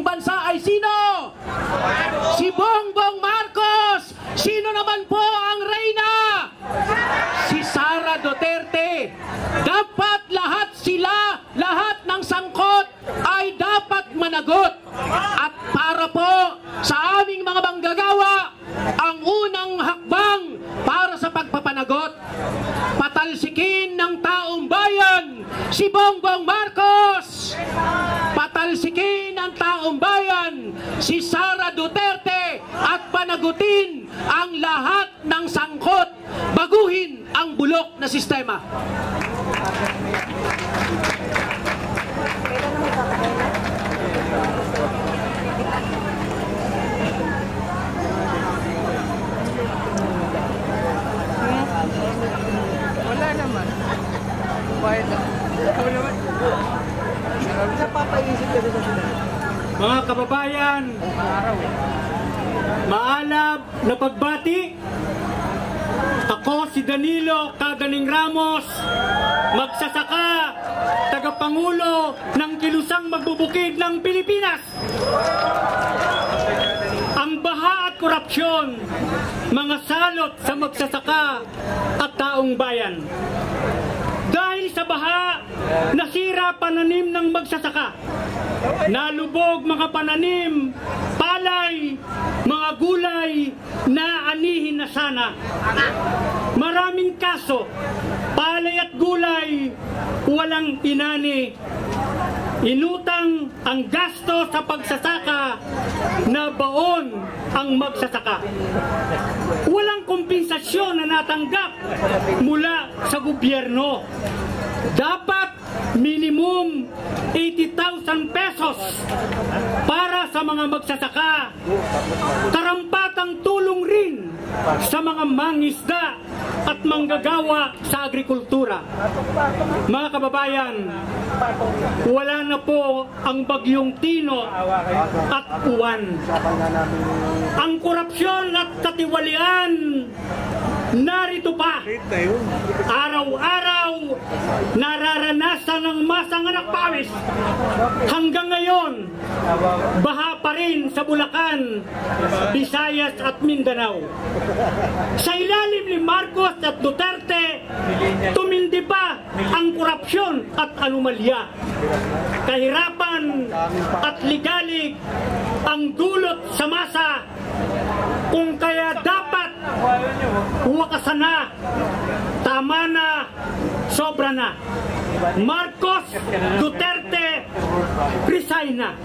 ating bansa ay sino? Si Bongbong Marcos! Sino naman po ang reyna? Si Sara Duterte. Dapat lahat ng sangkot ay dapat managot. At para po sa aming mga manggagawa, ang unang hakbang para sa pagpapanagot, patalsikin ng taong bayan si Bongbong Marcos, patalsikin ng taong bayan si Sara Duterte at panagutin ang lahat ng sangkot, baguhin ang bulok na sistema. Wala naman. Bayad lang. Ikaw naman. Napapaisip ka rin sa sila. Mga kababayan, maalab na pagbati. Ako si Danilo Caganing Ramos, magsasaka, tagapangulo ng Kilusang Magbubukid ng Pilipinas. Ang baha at korupsyon, mga salot sa magsasaka at taong bayan. Dahil sa baha, nasira pananim ng magsasaka. Nalubog mga pananim, palay, mga gulay na anihin na sana. Maraming kaso, palay at gulay, walang inani. Inutang ang gasto sa pagsasaka na baon ang magsasaka. Walang kompensasyon na natanggap mula sa gobyerno. Dapat minimum 80,000 pesos para sa mga magsasaka. Karampatang tulong rin sa mga mangisda at manggagawa sa agrikultura. Mga kababayan, wala na po ang bagyong Tino at Uwan. Ang korupsyon at katiwalian narito pa. Araw-araw nararanasan ng masang anak pawis. Hanggang ngayon, baha pa rin sa Bulacan, Visayas at Mindanao. Sa ilalim ni Marcos at Duterte, tumindi pa ang korupsyon at anomalya. Kahirapan at ligalig ang dulot sa masa, kung kaya dapat wakasan na, tama na, sobra na. Marcos, Duterte, resign na.